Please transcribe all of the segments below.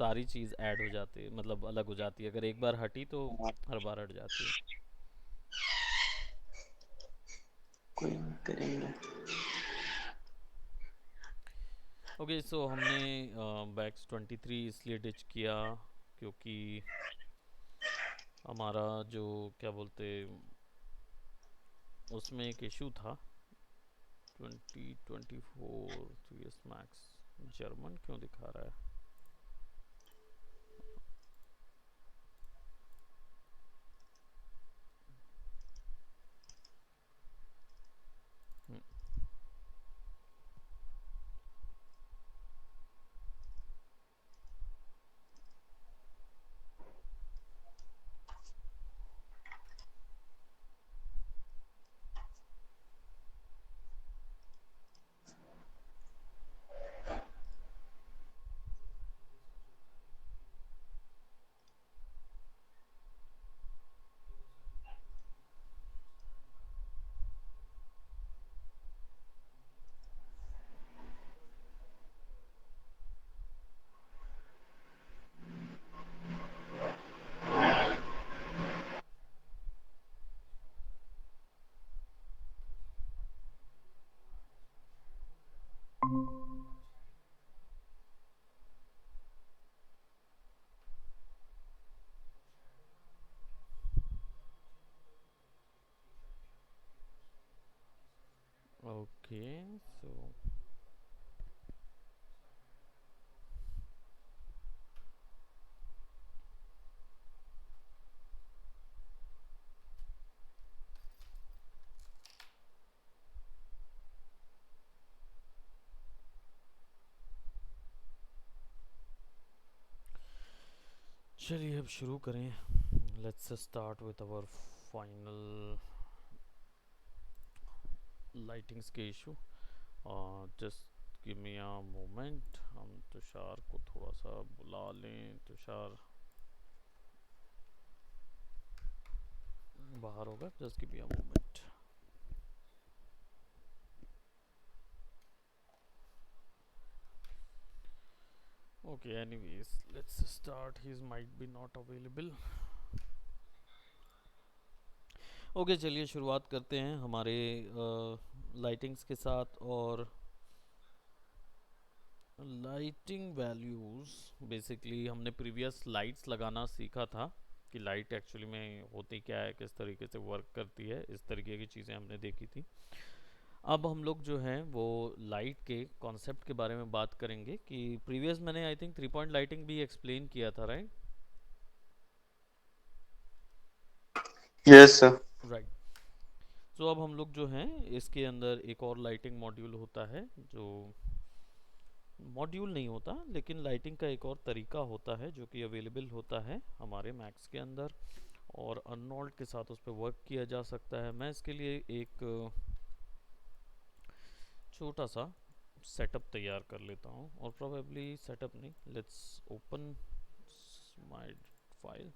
सारी चीज़ ऐड हो जाती है, मतलब अलग हो जाती है। अगर एक बार हटी तो हाँ, हर बार हट जाती है। कोई नहीं करेंगे। ओके, सो हमने बैक्स 23 इसलिए डिच किया क्योंकि हमारा जो क्या बोलते, उसमें एक इशू था। 2024 3S मैक्स जर्मन क्यों दिखा रहा है? हम्म, ओके, सो चलिए अब शुरू करें। Let's start with our final lightings के issue. Just give me a moment, हम तुषार को थोड़ा सा बुला लें। तुषार बाहर होगा, just give me a moment. Okay, anyways let's start, he might be not available. Okay, चलिए शुरुआत करते हैं हमारे लाइटिंग्स के साथ। और लाइटिंग वैल्यूज़, बेसिकली हमने प्रीवियस लाइट्स लगाना सीखा था कि लाइट एक्चुअली में होती क्या है, किस तरीके से वर्क करती है, इस तरीके की चीज़ें हमने देखी थी। अब हम लोग जो हैं वो लाइट के कॉन्सेप्ट के बारे में बात करेंगे कि प्रीवियस मैंने आई थिंक 3 पॉइंट लाइटिंग भी एक्सप्लेन किया था, राइट? Yes sir. राइट। सो अब हम लोग जो हैं इसके अंदर एक और लाइटिंग मॉड्यूल होता है, जो मॉड्यूल नहीं होता लेकिन लाइटिंग का एक और तरीका होता है जो कि अवेलेबल होता है हमारे मैक्स के अंदर, और अननोल्ड के साथ उस पर वर्क किया जा सकता है। मैं इसके लिए एक छोटा सा सेटअप तैयार कर लेता हूँ, और प्रोबेबली सेटअप नहीं, let's open my file.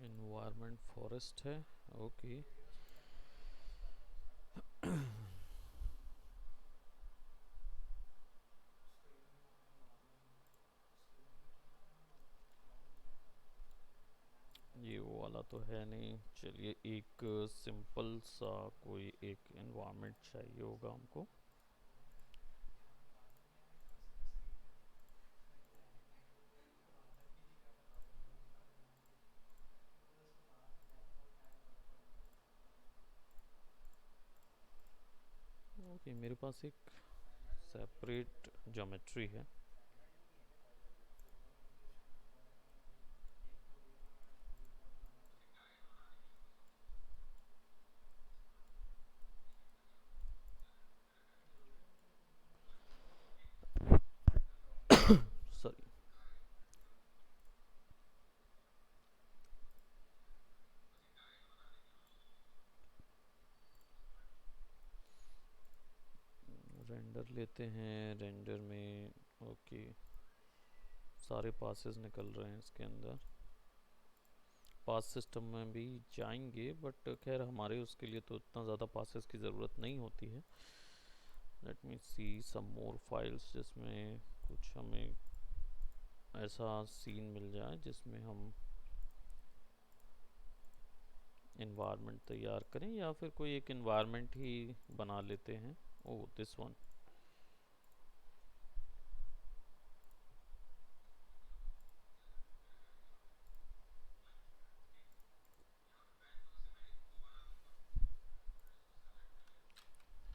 Environment forest है, ओके। ये वो वाला तो है नहीं। चलिए एक सिंपल सा कोई एक इन्वायरमेंट चाहिए होगा हमको। ओके, मेरे पास एक सेपरेट ज्योमेट्री है। रेंडर लेते हैं, रेंडर में ओके सारे पासेस निकल रहे हैं इसके अंदर। पास सिस्टम में भी जाएंगे बट खैर हमारे उसके लिए तो इतना ज़्यादा पासेस की ज़रूरत नहीं होती है। लेट मी सी सम मोर फाइल्स जिसमें कुछ हमें ऐसा सीन मिल जाए जिसमें हम इन्वायरमेंट तैयार करें या फिर कोई एक इन्वायरमेंट ही बना लेते हैं। ओह दिस वन,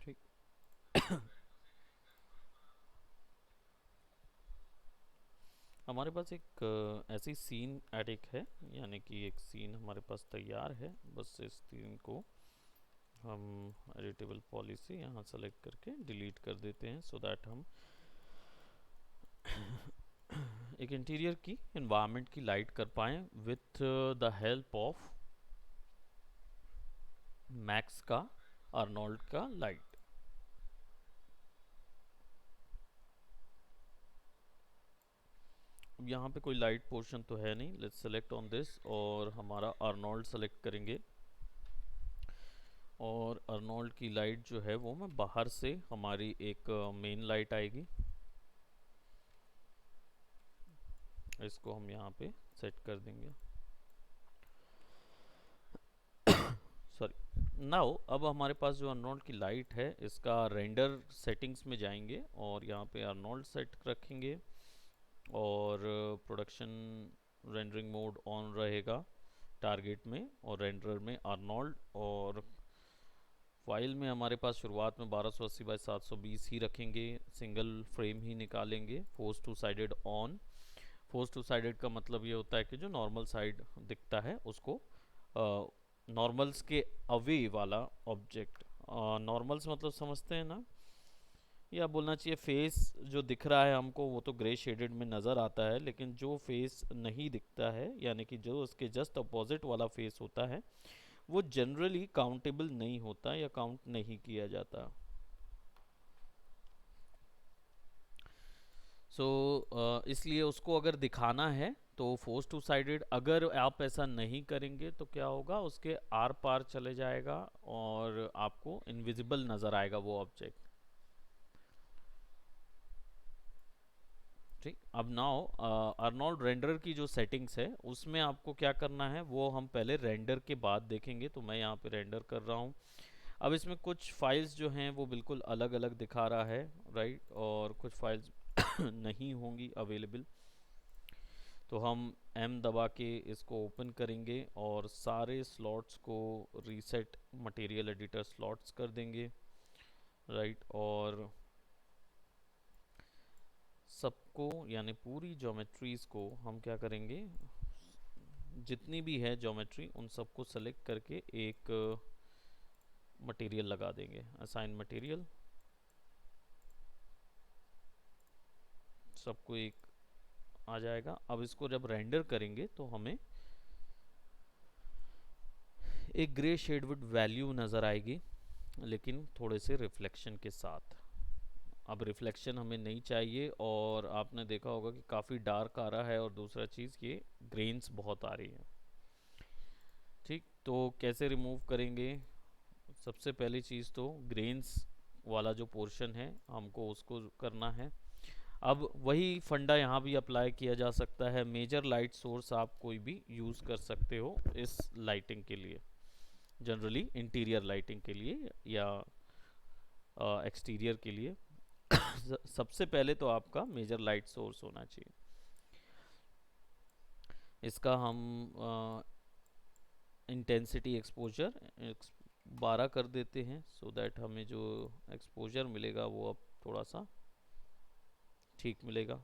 ठीक। हमारे पास एक ऐसी सीन एडिक है, यानी कि एक सीन हमारे पास तैयार है। बस इस सीन को हम एडिटेबल पॉलिसी यहाँ सेलेक्ट करके डिलीट कर देते हैं सो दैट हम एक इंटीरियर की इन्वायरमेंट की लाइट कर पाएँ with the help of max का अर्नोल्ड का लाइट। अब यहाँ पे कोई लाइट पोर्शन तो है नहीं, लेट्स सेलेक्ट ऑन दिस और हमारा अर्नोल्ड सेलेक्ट करेंगे और अर्नोल्ड की लाइट जो है वो मैं बाहर से हमारी एक मेन लाइट आएगी, इसको हम यहाँ पे सेट कर देंगे। सॉरी नाउ अब हमारे पास जो अर्नोल्ड की लाइट है इसका रेंडर सेटिंग्स में जाएंगे और यहाँ पे अर्नोल्ड सेट रखेंगे और प्रोडक्शन रेंडरिंग मोड ऑन रहेगा टारगेट में और रेंडर में अर्नोल्ड, और फाइल में हमारे पास शुरुआत में 1280 बाई 720 ही रखेंगे, सिंगल फ्रेम ही निकालेंगे। Force two sided on, force two sided का मतलब ये होता है कि जो नॉर्मल साइड दिखता है उसको नॉर्मल्स के अवे वाला ऑब्जेक्ट, नॉर्मल्स मतलब समझते हैं ना, या बोलना चाहिए फेस जो दिख रहा है हमको वो तो ग्रे शेडेड में नज़र आता है, लेकिन जो फेस नहीं दिखता है यानी कि जो उसके जस्ट अपोजिट वाला फेस होता है वो जनरली काउंटेबल नहीं होता या काउंट नहीं किया जाता। सो इसलिए उसको अगर दिखाना है तो फोर्स टू साइडेड, अगर आप ऐसा नहीं करेंगे तो क्या होगा, उसके आर पार चले जाएगा और आपको इनविजिबल नज़र आएगा वो ऑब्जेक्ट। ठीक, अब नाउ अर्नोल्ड रेंडर की जो सेटिंग्स है उसमें आपको क्या करना है वो हम पहले रेंडर के बाद देखेंगे। तो मैं यहाँ पे रेंडर कर रहा हूँ। अब इसमें कुछ फाइल्स जो हैं वो बिल्कुल अलग अलग दिखा रहा है, राइट, और कुछ फाइल्स नहीं होंगी अवेलेबल। तो हम M दबा के इसको ओपन करेंगे और सारे स्लॉट्स को रीसेट मटेरियल एडिटर स्लॉट्स कर देंगे, राइट, और सबको यानी पूरी ज्योमेट्रीज को हम क्या करेंगे, जितनी भी है ज्योमेट्री उन सबको सेलेक्ट करके एक मटेरियल लगा देंगे, असाइन मटेरियल, सबको एक आ जाएगा। अब इसको जब रेंडर करेंगे तो हमें एक ग्रे शेड विद वैल्यू नज़र आएगी लेकिन थोड़े से रिफ्लेक्शन के साथ। अब रिफ्लेक्शन हमें नहीं चाहिए और आपने देखा होगा कि काफ़ी डार्क आ रहा है और दूसरा चीज़ ये ग्रेन्स बहुत आ रही है। ठीक, तो कैसे रिमूव करेंगे, सबसे पहली चीज़ तो ग्रेन्स वाला जो पोर्शन है हमको उसको करना है। अब वही फंडा यहाँ भी अप्लाई किया जा सकता है। मेजर लाइट सोर्स आप कोई भी यूज़ कर सकते हो इस लाइटिंग के लिए, जनरली इंटीरियर लाइटिंग के लिए या एक्सटीरियर के लिए। सबसे पहले तो आपका मेजर लाइट सोर्स होना चाहिए। इसका हम इंटेंसिटी एक्सपोजर 12 कर देते हैं सो दैट हमें जो एक्सपोजर मिलेगा वो अब थोड़ा सा ठीक मिलेगा।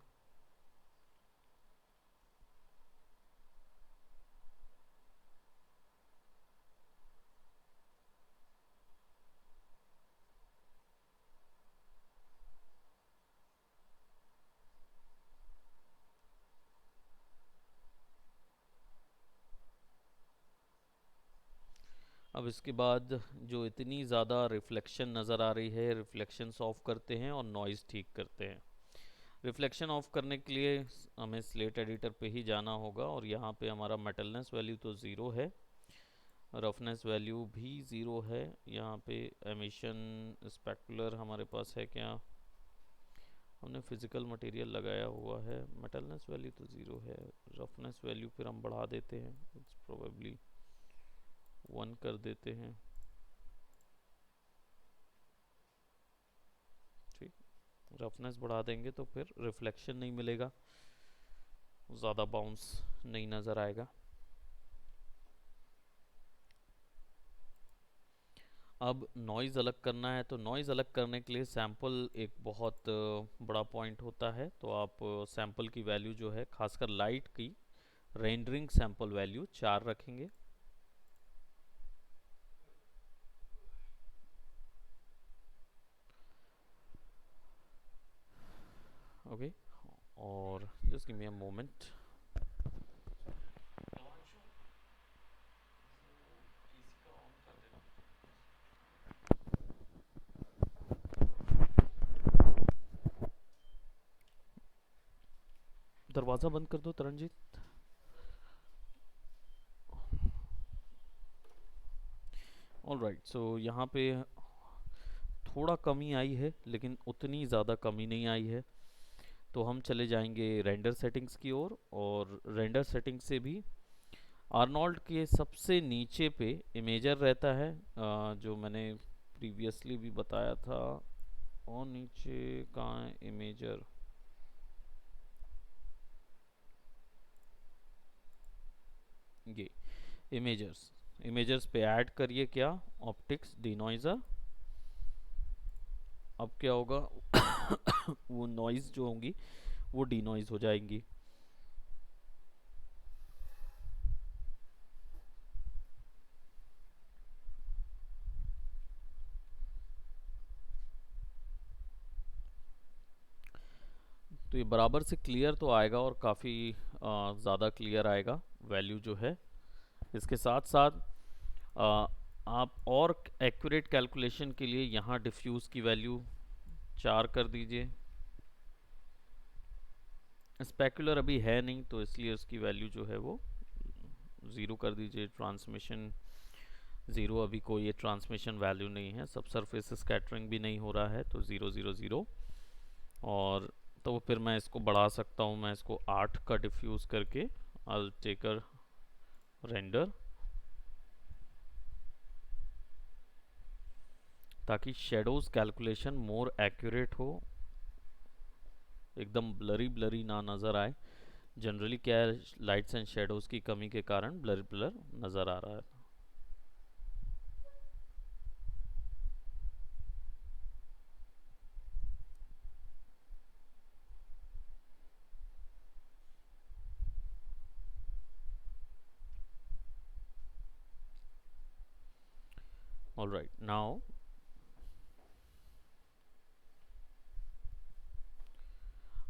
अब इसके बाद जो इतनी ज़्यादा रिफ्लेक्शन नज़र आ रही है, रिफ्लेक्शंस ऑफ करते हैं और नॉइज़ ठीक करते हैं। रिफ्लेक्शन ऑफ करने के लिए हमें स्लेट एडिटर पे ही जाना होगा और यहाँ पे हमारा मेटलनेस वैल्यू तो ज़ीरो है, रफनेस वैल्यू भी ज़ीरो है। यहाँ पे एमिशन स्पेकुलर हमारे पास है क्या, हमने फिजिकल मटेरियल लगाया हुआ है। मेटलनेस वैल्यू तो ज़ीरो है, रफनेस वैल्यू फिर हम बढ़ा देते हैं, इट्स प्रोबेबली 1 कर देते हैं। ठीक, रफनेस बढ़ा देंगे तो फिर रिफ्लेक्शन नहीं मिलेगा, ज़्यादा बाउंस नहीं नज़र आएगा। अब नॉइज़ अलग करना है, तो नॉइज़ अलग करने के लिए सैंपल एक बहुत बड़ा पॉइंट होता है। तो आप सैंपल की वैल्यू जो है, खासकर लाइट की रेंडरिंग सैंपल वैल्यू 4 रखेंगे। ओके, और just give me a moment. दरवाज़ा बंद कर दो तरनजीत। ऑलराइट, सो यहाँ पे थोड़ा कमी आई है, लेकिन उतनी ज़्यादा कमी नहीं आई है। तो हम चले जाएंगे रेंडर सेटिंग्स की ओर, और रेंडर सेटिंग्स से भी आर्नोल्ड के सबसे नीचे पे इमेजर रहता है, जो मैंने प्रीवियसली भी बताया था। और नीचे कहाँ है इमेजर, ये इमेजर्स। इमेजर्स पे ऐड करिए क्या, ऑप्टिक्स डिनॉइजर। अब क्या होगा वो नॉइज़ जो होंगी वो डिनॉइज हो जाएंगी। तो ये बराबर से क्लियर तो आएगा और काफ़ी ज़्यादा क्लियर आएगा वैल्यू जो है। इसके साथ साथ आ, आप और एक्यूरेट कैलकुलेशन के लिए यहाँ डिफ्यूज़ की वैल्यू 4 कर दीजिए। स्पेकुलर अभी है नहीं तो इसलिए उसकी वैल्यू जो है वो 0 कर दीजिए। ट्रांसमिशन 0, अभी कोई ये ट्रांसमिशन वैल्यू नहीं है, सब सरफेस स्कैटरिंग भी नहीं हो रहा है, तो 0 0 0। और तो फिर मैं इसको बढ़ा सकता हूँ, मैं इसको 8 का डिफ्यूज़ करके I'll take a render, ताकि शेडोज कैलकुलेशन मोर एक्यूरेट हो, एकदम ब्लरी ब्लरी ना नज़र आए। जनरली क्या है, लाइट्स एंड शेडोज की कमी के कारण ब्लर ब्लर नज़र आ रहा है। ऑल राइट, नाउ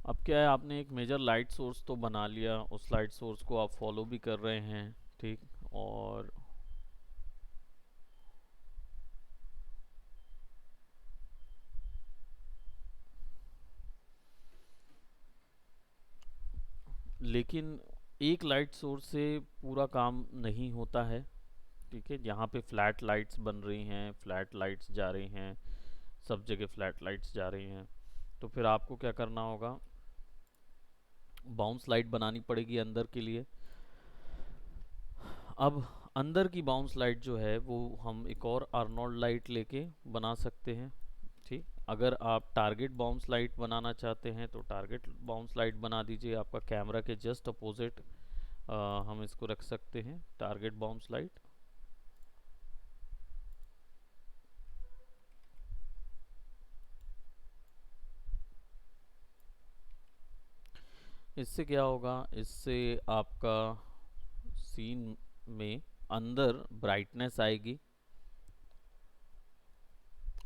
अब क्या है, आपने एक मेजर लाइट सोर्स तो बना लिया, उस लाइट सोर्स को आप फॉलो भी कर रहे हैं, ठीक। और लेकिन एक लाइट सोर्स से पूरा काम नहीं होता है, ठीक है। यहाँ पे फ्लैट लाइट्स बन रही हैं, फ्लैट लाइट्स जा रही हैं, सब जगह फ्लैट लाइट्स जा रही हैं। तो फिर आपको क्या करना होगा, बाउंस लाइट बनानी पड़ेगी अंदर के लिए। अब अंदर की बाउंस लाइट जो है वो हम एक और आर्नोल्ड लाइट लेके बना सकते हैं, ठीक। अगर आप टारगेट बाउंस लाइट बनाना चाहते हैं तो टारगेट बाउंस लाइट बना दीजिए, आपका कैमरा के जस्ट अपोजिट हम इसको रख सकते हैं, टारगेट बाउंस लाइट। इससे क्या होगा, इससे आपका सीन में अंदर ब्राइटनेस आएगी,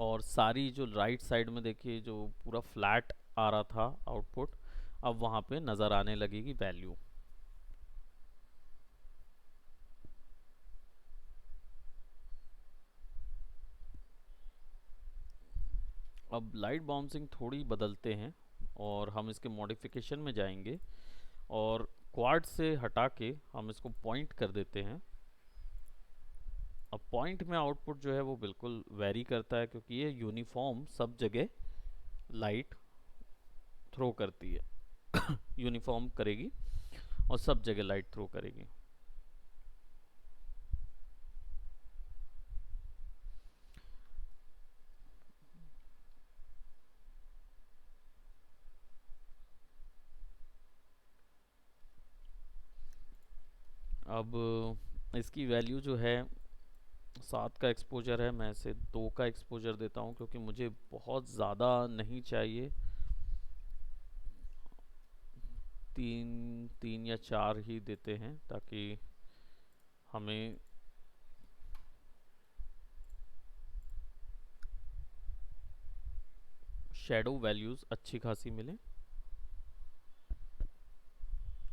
और सारी जो राइट साइड में देखिए जो पूरा फ्लैट आ रहा था आउटपुट, अब वहाँ पे नज़र आने लगेगी वैल्यू। अब लाइट बाउंसिंग थोड़ी बदलते हैं और हम इसके मॉडिफिकेशन में जाएंगे और क्वाड से हटा के हम इसको पॉइंट कर देते हैं। अब पॉइंट में आउटपुट जो है वो बिल्कुल वेरी करता है क्योंकि ये यूनिफॉर्म सब जगह लाइट थ्रो करती है यूनिफॉर्म करेगी और सब जगह लाइट थ्रो करेगी। अब इसकी वैल्यू जो है 7 का एक्सपोजर है, मैं इसे 2 का एक्सपोजर देता हूँ क्योंकि मुझे बहुत ज़्यादा नहीं चाहिए। 3 या 4 ही देते हैं ताकि हमें शेडो वैल्यूज़ अच्छी खासी मिले।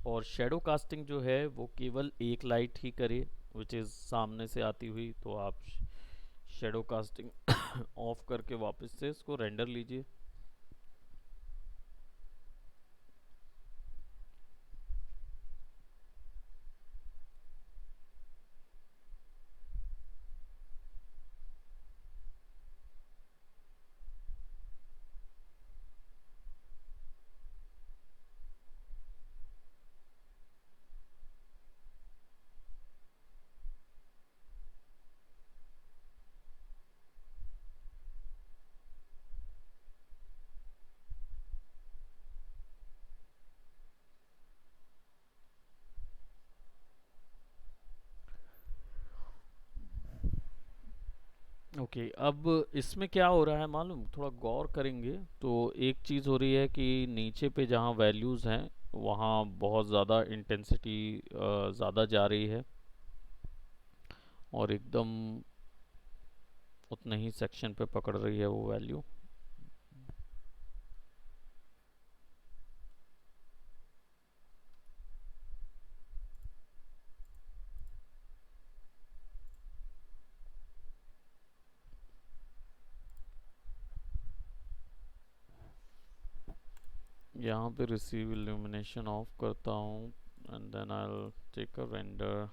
और शेडो कास्टिंग जो है वो केवल एक लाइट ही करे, विच इज़ सामने से आती हुई। तो आप शेडो कास्टिंग ऑफ करके वापस से इसको रेंडर लीजिए। ओके अब इसमें क्या हो रहा है मालूम, थोड़ा गौर करेंगे तो एक चीज़ हो रही है कि नीचे पे जहाँ वैल्यूज़ हैं वहाँ बहुत ज़्यादा इंटेंसिटी ज़्यादा जा रही है और एकदम उतने ही सेक्शन पे पकड़ रही है वो वैल्यू। यहाँ पे रिसीव इल्यूमिनेशन ऑफ करता हूँ and then I will take a render.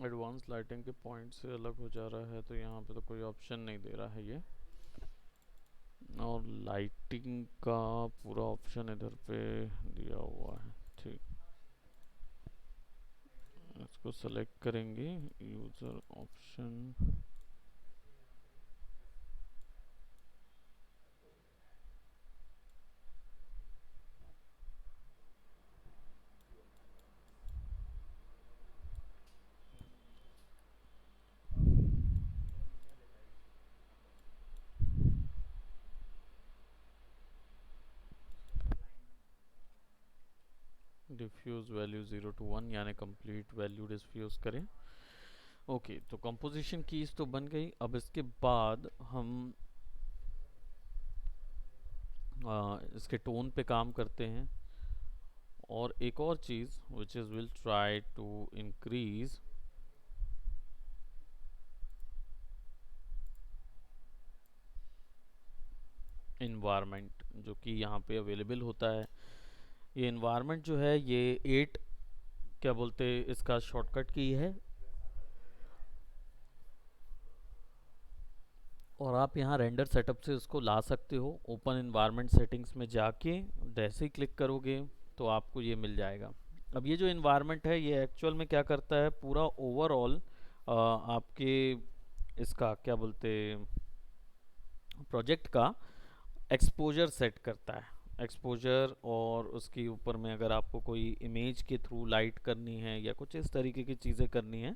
Advance lighting के पॉइंट से अलग हो जा रहा है तो यहाँ पे तो कोई ऑप्शन नहीं दे रहा है ये, और लाइटिंग का पूरा ऑप्शन इधर पे दिया हुआ है। ठीक, इसको सेलेक्ट करेंगे, user option, diffuse value 0 to 1 यानी कंप्लीट वैल्यू डिफ्यूज़ करें। ओके तो कंपोजिशन कीज तो बन गई। अब इसके बाद हम इसके टोन पे काम करते हैं और एक और चीज़ which is will try to increase environment जो कि यहाँ पे अवेलेबल होता है। ये इन्वायरमेंट जो है ये 8 क्या बोलते इसका शॉर्टकट की है और आप यहाँ रेंडर सेटअप से उसको ला सकते हो। ओपन इन्वायरमेंट सेटिंग्स में जाके जैसे ही क्लिक करोगे तो आपको ये मिल जाएगा। अब ये जो इन्वायरमेंट है ये एक्चुअल में क्या करता है, पूरा ओवरऑल आपके इसका क्या बोलते प्रोजेक्ट का एक्सपोजर सेट करता है। एक्सपोजर और उसके ऊपर में अगर आपको कोई इमेज के थ्रू लाइट करनी है या कुछ इस तरीके की चीज़ें करनी है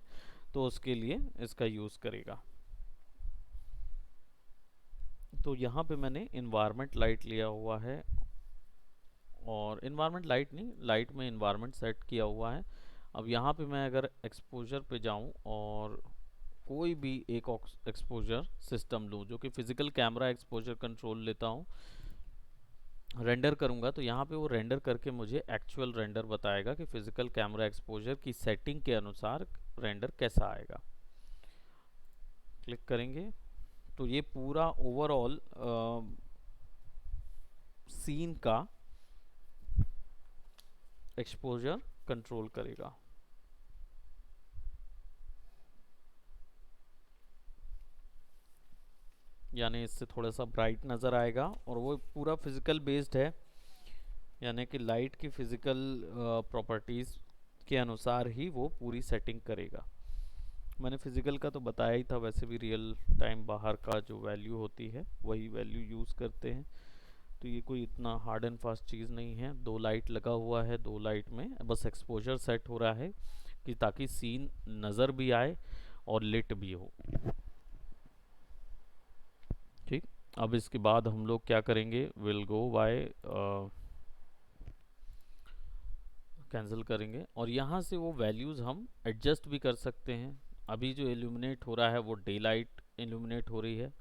तो उसके लिए इसका यूज़ करेगा। तो यहाँ पे मैंने इन्वायरमेंट लाइट लिया हुआ है, और इन्वायरमेंट लाइट नहीं, लाइट में इन्वायरमेंट सेट किया हुआ है। अब यहाँ पे मैं अगर एक्सपोजर पे जाऊँ और कोई भी एक एक्सपोजर सिस्टम लूँ जो कि फिजिकल कैमरा एक्सपोजर कंट्रोल लेता हूँ, रेंडर करूँगा, तो यहाँ पे वो रेंडर करके मुझे एक्चुअल रेंडर बताएगा कि फिजिकल कैमरा एक्सपोजर की सेटिंग के अनुसार रेंडर कैसा आएगा। क्लिक करेंगे तो ये पूरा ओवरऑल सीन का एक्सपोजर कंट्रोल करेगा। यानी इससे थोड़ा सा ब्राइट नज़र आएगा, और वो पूरा फिजिकल बेस्ड है, यानी कि लाइट की फिजिकल प्रॉपर्टीज़ के अनुसार ही वो पूरी सेटिंग करेगा। मैंने फिजिकल का तो बताया ही था, वैसे भी रियल टाइम बाहर का जो वैल्यू होती है वही वैल्यू यूज़ करते हैं। तो ये कोई इतना हार्ड एंड फास्ट चीज़ नहीं है। दो लाइट लगा हुआ है, दो लाइट में बस एक्सपोजर सेट हो रहा है कि ताकि सीन नज़र भी आए और लिट भी हो। ठीक, अब इसके बाद हम लोग क्या करेंगे, विल गो बाय कैंसिल करेंगे, और यहाँ से वो वैल्यूज़ हम एडजस्ट भी कर सकते हैं। अभी जो इल्यूमिनेट हो रहा है वो डे लाइट इल्यूमिनेट हो रही है।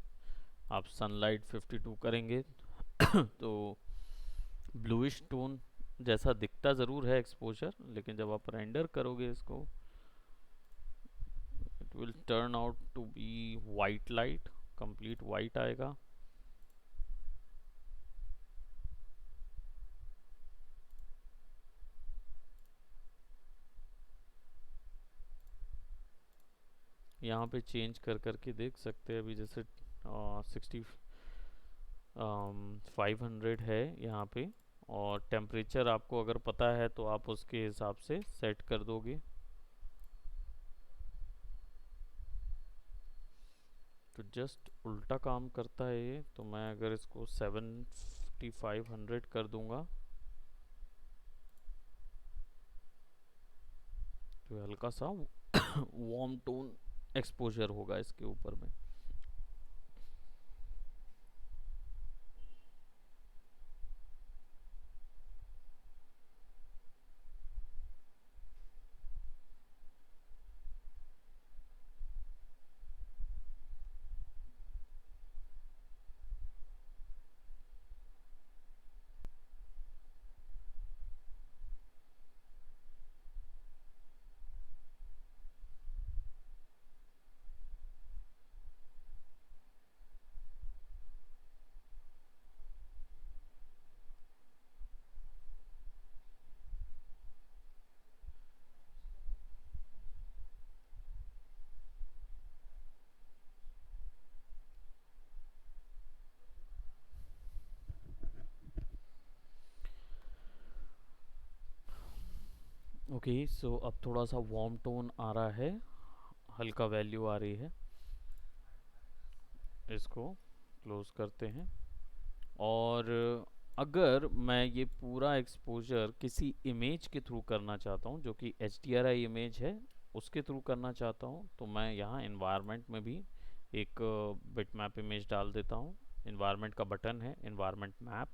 आप सनलाइट 52 करेंगे तो ब्लूइश टोन जैसा दिखता ज़रूर है एक्सपोजर, लेकिन जब आप रेंडर करोगे इसको, it will turn out to be white light, complete white आएगा। यहाँ पे चेंज कर करके देख सकते हैं। अभी जैसे 500 है यहाँ पे, और टेम्परेचर आपको अगर पता है तो आप उसके हिसाब से सेट कर दोगे। तो जस्ट उल्टा काम करता है ये, तो मैं अगर इसको 7500 कर दूंगा तो हल्का सा वार्म टोन एक्सपोजर होगा इसके ऊपर में। ओके, सो अब थोड़ा सा वार्म टोन आ रहा है, हल्का वैल्यू आ रही है। इसको क्लोज करते हैं, और अगर मैं ये पूरा एक्सपोजर किसी इमेज के थ्रू करना चाहता हूँ, जो कि HDRI इमेज है, उसके थ्रू करना चाहता हूँ, तो मैं यहाँ इन्वायरमेंट में भी एक बिटमैप इमेज डाल देता हूँ। इन्वायरमेंट का बटन है इन्वायरमेंट मैप,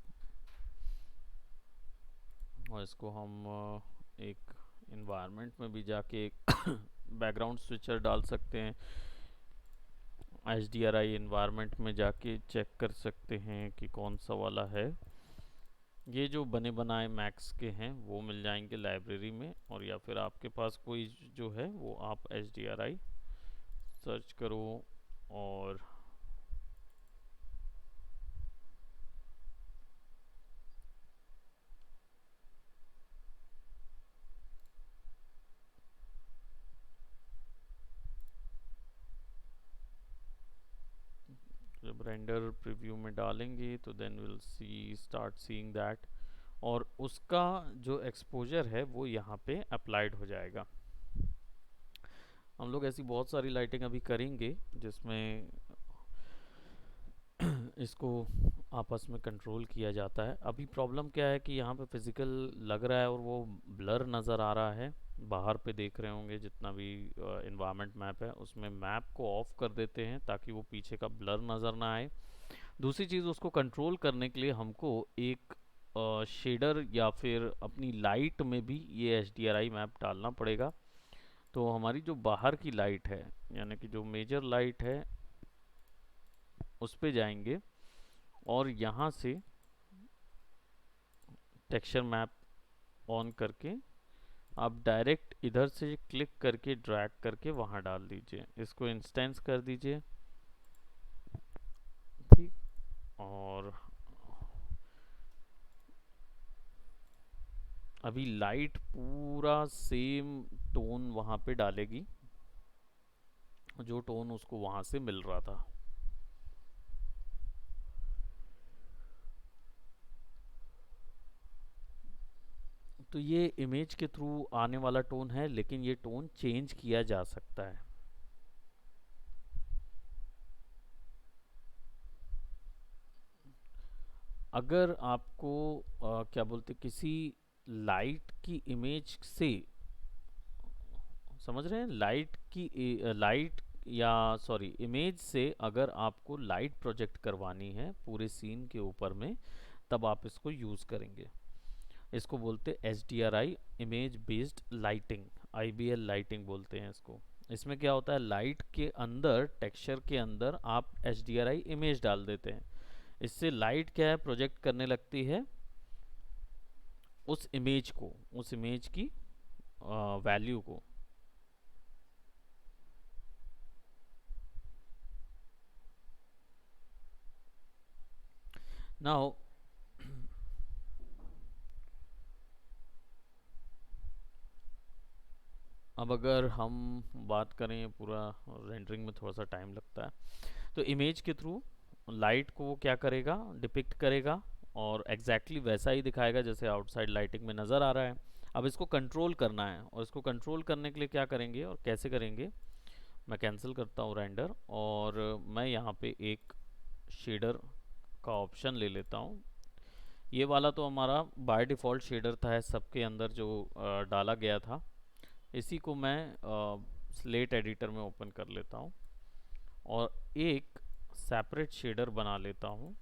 और इसको हम एक इन्वायरमेंट में भी जाके एक बैकग्राउंड स्विचर डाल सकते हैं। HDRI इन्वायरमेंट में जाके चेक कर सकते हैं कि कौन सा वाला है। ये जो बने बनाए मैक्स के हैं वो मिल जाएंगे लाइब्रेरी में, और या फिर आपके पास कोई जो है वो आप HDRI सर्च करो, और जब रेंडर प्रीव्यू में डालेंगे तो then we'll see start seeing that, और उसका जो एक्सपोजर है वो यहाँ पे अप्लाइड हो जाएगा। हम लोग ऐसी बहुत सारी लाइटिंग अभी करेंगे जिसमें इसको आपस में कंट्रोल किया जाता है। अभी प्रॉब्लम क्या है कि यहाँ पे फिजिकल लग रहा है और वो ब्लर नज़र आ रहा है। बाहर पे देख रहे होंगे जितना भी इन्वायरमेंट मैप है उसमें मैप को ऑफ कर देते हैं ताकि वो पीछे का ब्लर नज़र ना आए। दूसरी चीज़, उसको कंट्रोल करने के लिए हमको एक शेडर या फिर अपनी लाइट में भी ये एच डी आर आई मैप डालना पड़ेगा। तो हमारी जो बाहर की लाइट है, यानी कि जो मेजर लाइट है, उस पे जाएंगे और यहाँ से टेक्सचर मैप ऑन करके आप डायरेक्ट इधर से क्लिक करके ड्रैग करके वहाँ डाल दीजिए। इसको इंस्टेंस कर दीजिए, ठीक। और अभी लाइट पूरा सेम टोन वहाँ पे डालेगी जो टोन उसको वहाँ से मिल रहा था। तो ये इमेज के थ्रू आने वाला टोन है, लेकिन ये टोन चेंज किया जा सकता है। अगर आपको क्या बोलते, किसी लाइट की इमेज से, समझ रहे हैं, लाइट की लाइट या सॉरी इमेज से अगर आपको लाइट प्रोजेक्ट करवानी है पूरे सीन के ऊपर में, तब आप इसको यूज़ करेंगे। इसको बोलते हैं H D R I, image based lighting, I B L lighting बोलते हैं इसको। इसमें क्या होता है, लाइट के अंदर, टेक्सचर के अंदर आप H D R I image डाल देते हैं। इससे लाइट क्या है, प्रोजेक्ट करने लगती है उस इमेज को, उस इमेज की वैल्यू को। नाउ अब अगर हम बात करें, पूरा रेंडरिंग में थोड़ा सा टाइम लगता है, तो इमेज के थ्रू लाइट को वो क्या करेगा, डिपिक्ट करेगा और एग्जैक्टली वैसा ही दिखाएगा जैसे आउटसाइड लाइटिंग में नज़र आ रहा है। अब इसको कंट्रोल करना है, और इसको कंट्रोल करने के लिए क्या करेंगे और कैसे करेंगे, मैं कैंसिल करता हूँ रेंडर और मैं यहाँ पे एक शेडर का ऑप्शन ले लेता हूँ। ये वाला तो हमारा बाय डिफ़ॉल्ट शेडर था सबके अंदर जो डाला गया था। इसी को मैं स्लेट एडिटर में ओपन कर लेता हूँ और एक सेपरेट शेडर बना लेता हूँ।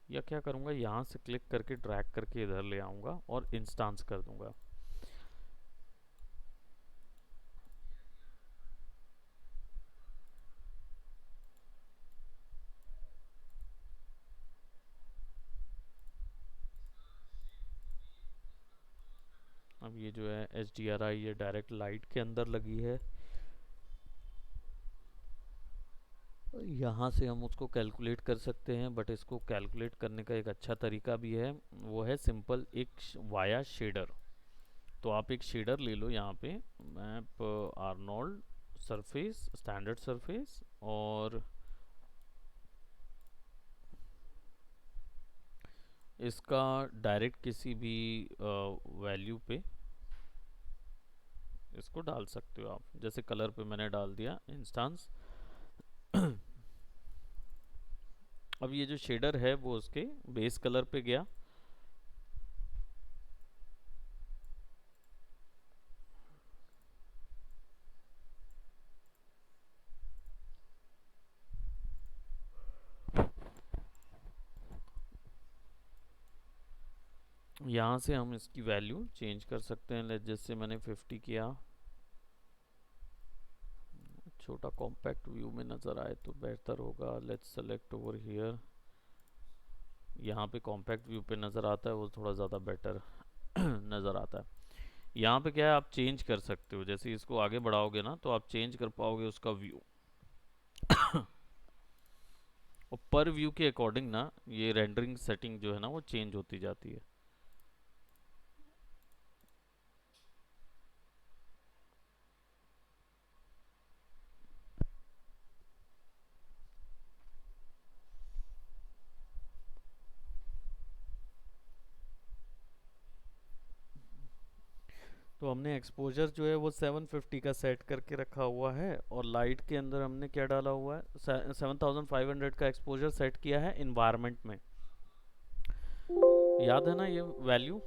या क्या करूँगा, यहाँ से क्लिक करके ड्रैग करके इधर ले आऊँगा और इंस्टांस कर दूँगा। अब ये जो है एच डी आर आई, ये डायरेक्ट लाइट के अंदर लगी है। यहाँ से हम उसको कैलकुलेट कर सकते हैं, बट इसको कैलकुलेट करने का एक अच्छा तरीका भी है, वो है सिंपल एक वाया शेडर। तो आप एक शेडर ले लो, यहाँ पे map Arnold surface, standard surface, और इसका डायरेक्ट किसी भी वैल्यू पे इसको डाल सकते हो आप। जैसे कलर पे मैंने डाल दिया इंस्टांस। अब ये जो शेडर है वो उसके बेस कलर पे गया। यहाँ से हम इसकी वैल्यू चेंज कर सकते हैं। जैसे मैंने 50 किया, छोटा कॉम्पैक्ट व्यू में नज़र आए तो बेहतर होगा। लेट्स सेलेक्ट ओवर हियर, यहाँ पे कॉम्पैक्ट व्यू पे नज़र आता है वो थोड़ा ज़्यादा बेटर नज़र आता है। यहाँ पे क्या है, आप चेंज कर सकते हो, जैसे इसको आगे बढ़ाओगे ना तो आप चेंज कर पाओगे उसका व्यू। और पर व्यू के अकॉर्डिंग ना ये रेंडरिंग सेटिंग जो है ना वो चेंज होती जाती है। तो हमने एक्सपोजर जो है वो 750 का सेट करके रखा हुआ है, और लाइट के अंदर हमने क्या डाला हुआ है, 7500 का एक्सपोजर सेट किया है इन्वायरमेंट में। याद है ना ये वैल्यू?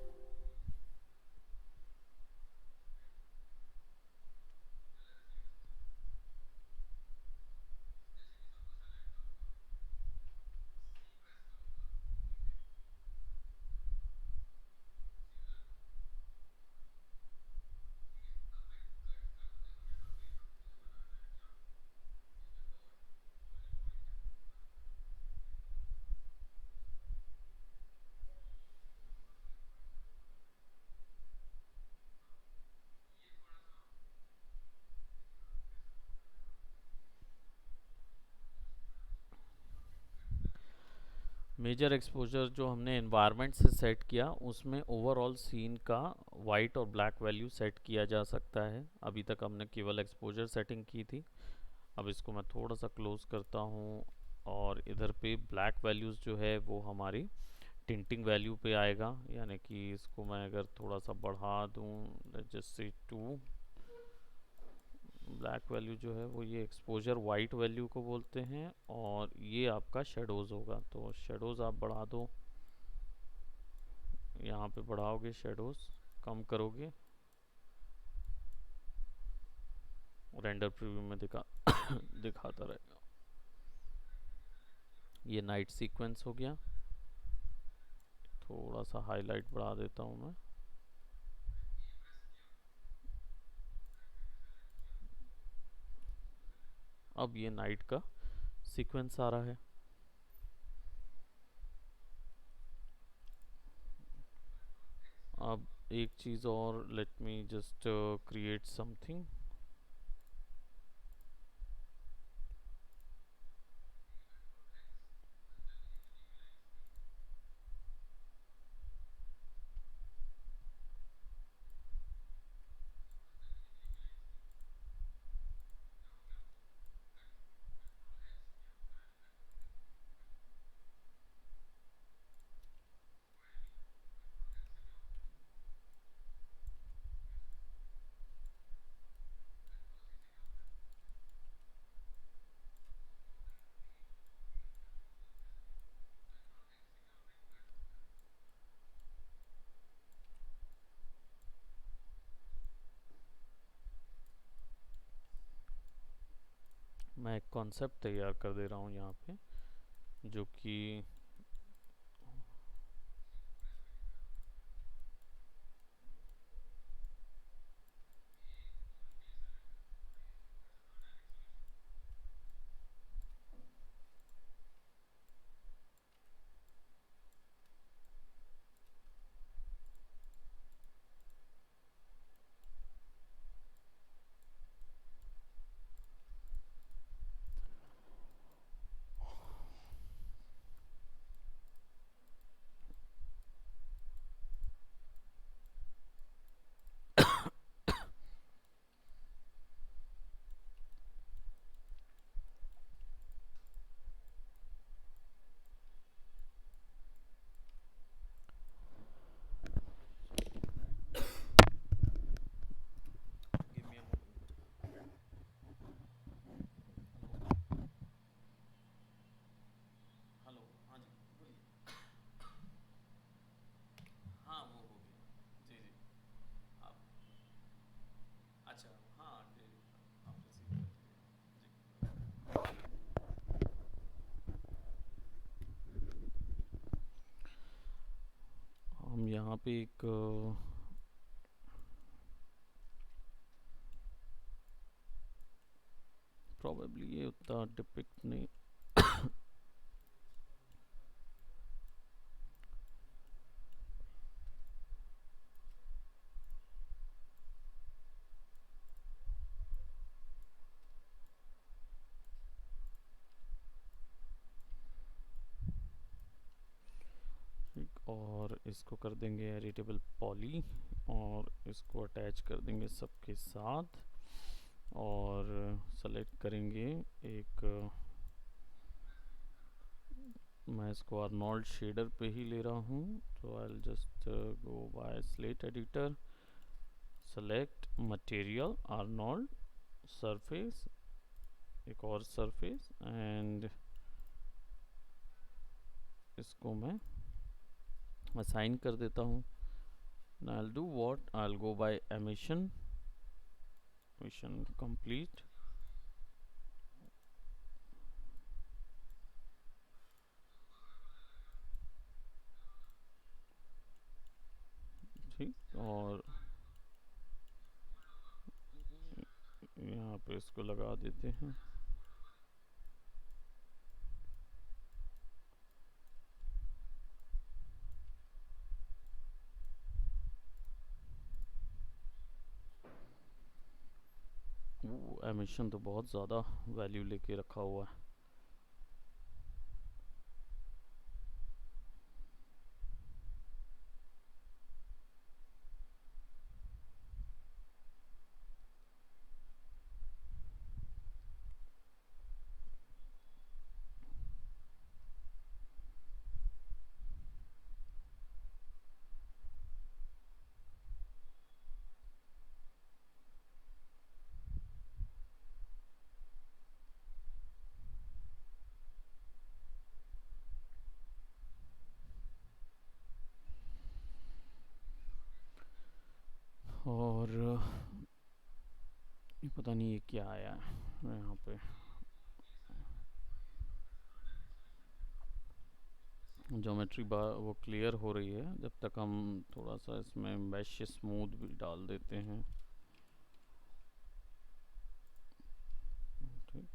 मेजर एक्सपोजर जो हमने एनवायरनमेंट से सेट किया उसमें ओवरऑल सीन का वाइट और ब्लैक वैल्यू सेट किया जा सकता है। अभी तक हमने केवल एक्सपोजर सेटिंग की थी। अब इसको मैं थोड़ा सा क्लोज करता हूँ, और इधर पे ब्लैक वैल्यूज़ जो है वो हमारी टिंटिंग वैल्यू पे आएगा। यानी कि इसको मैं अगर थोड़ा सा बढ़ा दूँ जैसे 2, ब्लैक वैल्यू जो है वो ये एक्सपोजर वाइट वैल्यू को बोलते हैं, और ये आपका शेडोज़ होगा। तो शेडोज़ आप बढ़ा दो, यहाँ पे बढ़ाओगे शेडोज़, कम करोगे, रेंडर प्रीव्यू में दिखाता रहेगा। ये नाइट सीक्वेंस हो गया। थोड़ा सा हाईलाइट बढ़ा देता हूँ मैं। अब ये नाइट का सीक्वेंस आ रहा है। अब एक चीज़ और, let me just create something. मैं एक कॉन्सेप्ट तैयार कर दे रहा हूँ यहाँ पे, जो कि हेलो, हाँ जी बोलिए। हाँ वो हो गया, जी जी। आप, अच्छा हाँ आप रिसीव कर लीजिए जी। हम यहाँ पे एक प्रॉबेबली ये उतना डिपिक्ट नहीं। ठीक, और इसको कर देंगे एडिटेबल पॉली, और इसको अटैच कर देंगे सबके साथ, और सेलेक्ट करेंगे एक, मैं इसको आर्नोल्ड शेडर पे ही ले रहा हूँ, तो I just go by slate editor, select material Arnold surface, एक और सरफेस, एंड इसको मैं असाइन कर देता हूँ. I'll do what? I'll go by emission. Mission complete. ठीक, और यहाँ पे इसको लगा देते हैं. वो एमिशन तो बहुत ज़्यादा वैल्यू लेके रखा हुआ है. और ये पता नहीं ये क्या आया है यहाँ पे. ज्योमेट्री बार वो क्लियर हो रही है जब तक हम थोड़ा सा इसमें मैश स्मूथ भी डाल देते हैं. ठीक,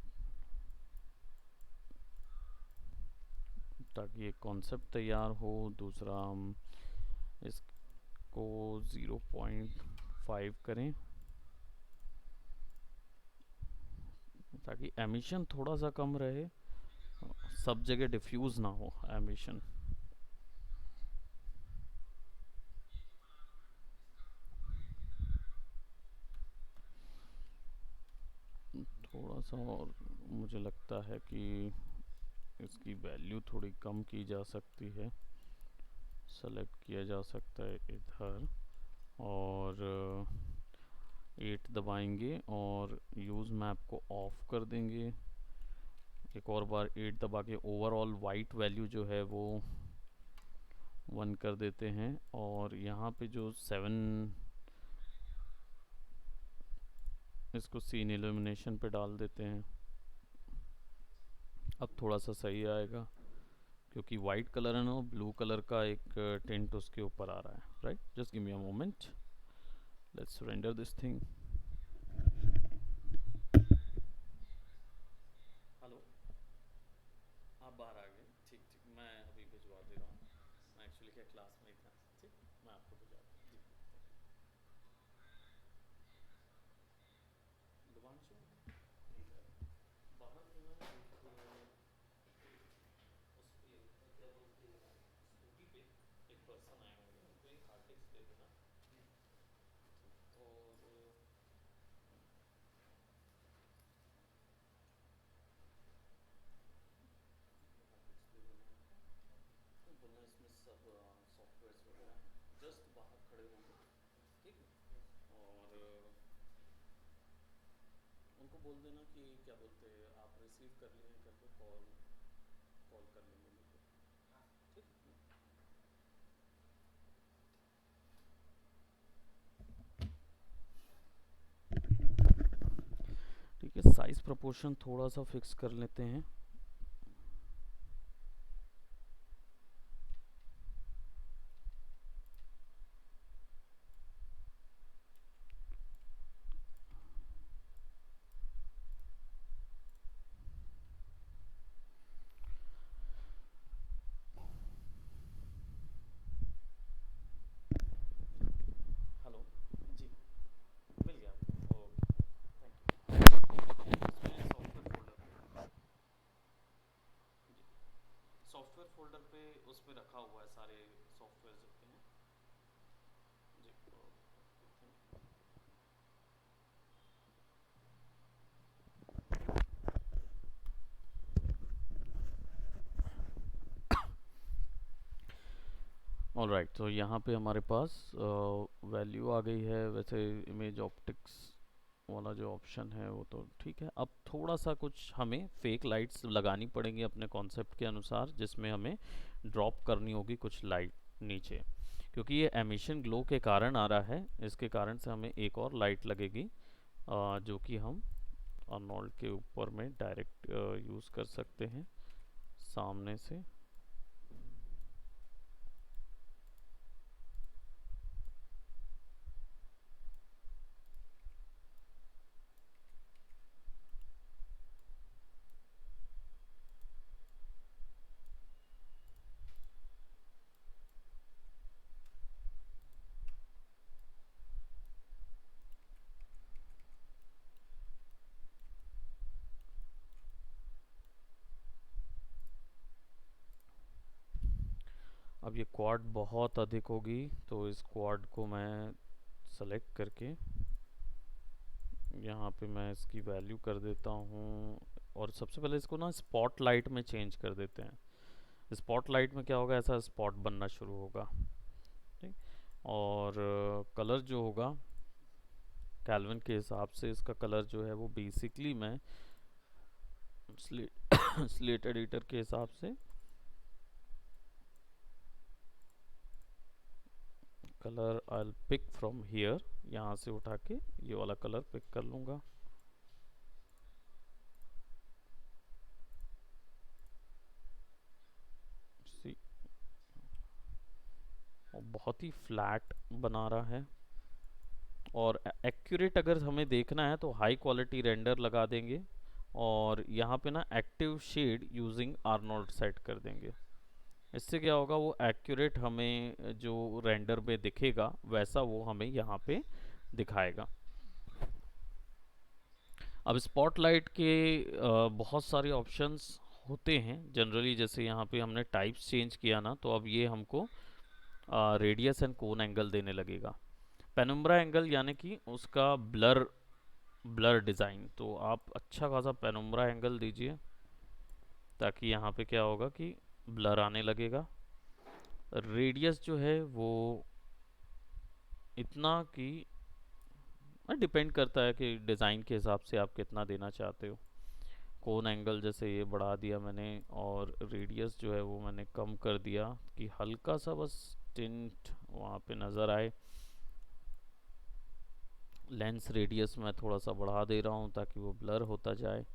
ताकि एक कॉन्सेप्ट तैयार हो. दूसरा हम इसको 0.5 करें ताकि एमिशन थोड़ा सा कम रहे, सब जगह डिफ्यूज ना हो एमिशन. थोड़ा सा और मुझे लगता है कि इसकी वैल्यू थोड़ी कम की जा सकती है. सेलेक्ट किया जा सकता है इधर और 8 दबाएंगे और यूज़ मैप को ऑफ कर देंगे. एक और बार 8 दबा के ओवरऑल वाइट वैल्यू जो है वो 1 कर देते हैं. और यहाँ पे जो 7 इसको सीन इल्यूमिनेशन पे डाल देते हैं. अब थोड़ा सा सही आएगा क्योंकि वाइट कलर है ना, ब्लू कलर का एक टिंट उसके ऊपर आ रहा है. Right, just give me a moment, let's render this thing. Hello, आप बाहर आ गए. ठीक ठीक, मैं अभी भिजवा दे रहा हूँ. मैं एक्चुअली क्या क्लास में ही था. ठीक, मैं आपको भिजवाता हूँ. जी, दिवांशु बाहर जो है उस पे क्या बोलते हैं स्कूटी पे एक पर्सन आए होंगे, उनको एक हार्ड डिस्क दे देना. और हार्ड डिस्क दे देना उनको, बोलना इसमें सब सॉफ्टवेयर्स वगैरह हैं. जस्ट बाहर खड़े होंगे. ठीक है, और उनको बोल देना कि क्या बोलते हैं आप रिसीव कर लिए हैं करके कॉल कॉल कर लेंगे मेरे को. ठीक है. ठीक है, साइज प्रोपोर्शन थोड़ा सा फिक्स कर लेते हैं. हेलो, जी मिल गया. Okay, thank you. इसमें सॉफ्टवेयर फोल्डर ऑलराइट, तो यहाँ पे हमारे पास वैल्यू आ गई है। वैसे इमेज ऑप्टिक्स वाला जो ऑप्शन है वो तो ठीक है। अब थोड़ा सा कुछ हमें फेक लाइट्स लगानी पड़ेंगी अपने कॉन्सेप्ट के अनुसार, जिसमें हमें ड्रॉप करनी होगी कुछ लाइट नीचे, क्योंकि ये एमिशन ग्लो के कारण आ रहा है। इसके कारण से हमें एक और लाइट लगेगी, जो कि हम अर्नोल्ड के ऊपर में डायरेक्ट यूज़ कर सकते हैं सामने से। अब ये क्वाड बहुत अधिक होगी, तो इस क्वाड को मैं सेलेक्ट करके यहाँ पे मैं इसकी वैल्यू कर देता हूँ। और सबसे पहले इसको ना स्पॉट लाइट में चेंज कर देते हैं। स्पॉट लाइट में क्या होगा, ऐसा स्पॉट बनना शुरू होगा। ठीक। और कलर जो होगा कैल्विन के हिसाब से, इसका कलर जो है वो बेसिकली मैं स्लेट एडिटर के हिसाब से colour I pick from here, यहाँ से उठा के ये वाला कलर पिक कर लूँगा। सी, और बहुत ही फ्लैट बना रहा है। और एक्यूरेट अगर हमें देखना है तो हाई क्वालिटी रेंडर लगा देंगे, और यहाँ पे ना active shade using Arnold set कर देंगे। इससे क्या होगा, वो एक्यूरेट हमें जो रेंडर में दिखेगा वैसा वो हमें यहाँ पे दिखाएगा। अब स्पॉटलाइट के बहुत सारे ऑप्शंस होते हैं जनरली। जैसे यहाँ पे हमने टाइप्स चेंज किया ना, तो अब ये हमको रेडियस एंड कोन एंगल देने लगेगा। पेनुम्ब्रा एंगल यानी कि उसका ब्लर ब्लर डिज़ाइन, तो आप अच्छा खासा पेनुम्ब्रा एंगल दीजिए, ताकि यहाँ पे क्या होगा कि ब्लर आने लगेगा। रेडियस जो है वो इतना कि डिपेंड करता है कि डिज़ाइन के हिसाब से आप कितना देना चाहते हो। कोन एंगल जैसे ये बढ़ा दिया मैंने, और रेडियस जो है वो मैंने कम कर दिया कि हल्का सा बस टिंट वहाँ पे नज़र आए। लेंस रेडियस मैं थोड़ा सा बढ़ा दे रहा हूँ ताकि वो ब्लर होता जाए।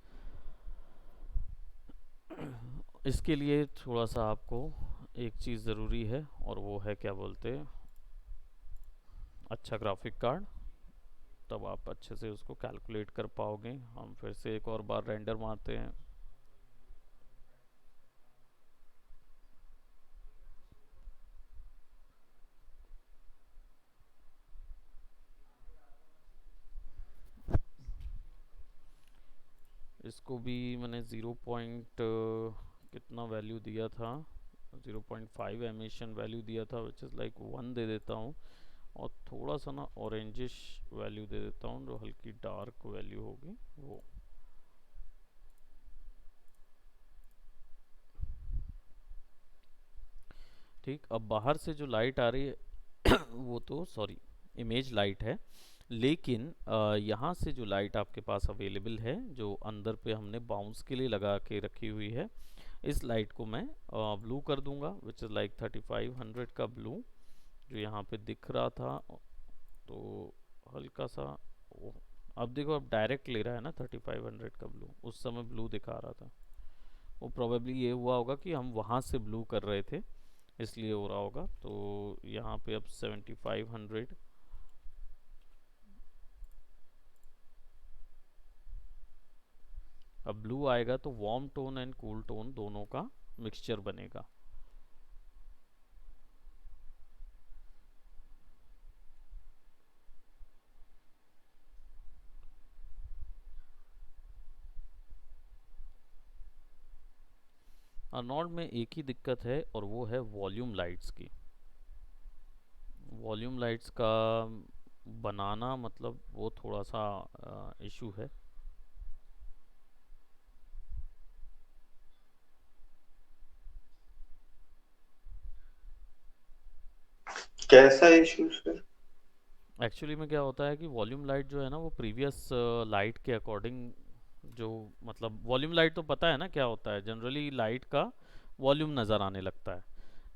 इसके लिए थोड़ा सा आपको एक चीज़ ज़रूरी है, और वो है क्या बोलते हैं, अच्छा ग्राफिक कार्ड। तब आप अच्छे से उसको कैलकुलेट कर पाओगे। हम फिर से एक और बार रेंडर मारते हैं। इसको भी मैंने 0 पॉइंट कितना वैल्यू दिया था, 0.5 एमिशन वैल्यू दिया था, विच इज़ लाइक 1 दे देता हूँ। और थोड़ा सा ना ऑरेंजिश वैल्यू दे देता हूँ, जो हल्की डार्क वैल्यू होगी वो। ठीक। अब बाहर से जो लाइट आ रही है वो तो सॉरी इमेज लाइट है, लेकिन यहाँ से जो लाइट आपके पास अवेलेबल है, जो अंदर पे हमने बाउंस के लिए लगा के रखी हुई है, इस लाइट को मैं ब्लू कर दूंगा, विच इज़ लाइक 3500 का ब्लू जो यहाँ पे दिख रहा था। तो हल्का सा अब देखो, अब डायरेक्ट ले रहा है ना 3500 का ब्लू, उस समय ब्लू दिखा रहा था। वो प्रोबेबली ये हुआ होगा कि हम वहाँ से ब्लू कर रहे थे, इसलिए हो रहा होगा। तो यहाँ पे अब 7500, अब ब्लू आएगा तो warm tone and cool tone दोनों का मिक्सचर बनेगा। अर्नोल्ड में एक ही दिक्कत है, और वो है वॉल्यूम लाइट्स की। वॉल्यूम लाइट्स का बनाना मतलब वो थोड़ा सा इशू है। कैसा इशू सर? एक्चुअली में क्या होता है कि वॉल्यूम लाइट जो है ना वो प्रीवियस लाइट के अकॉर्डिंग, जो मतलब वॉल्यूम लाइट तो पता है ना क्या होता है, जनरली लाइट का वॉल्यूम नज़र आने लगता है।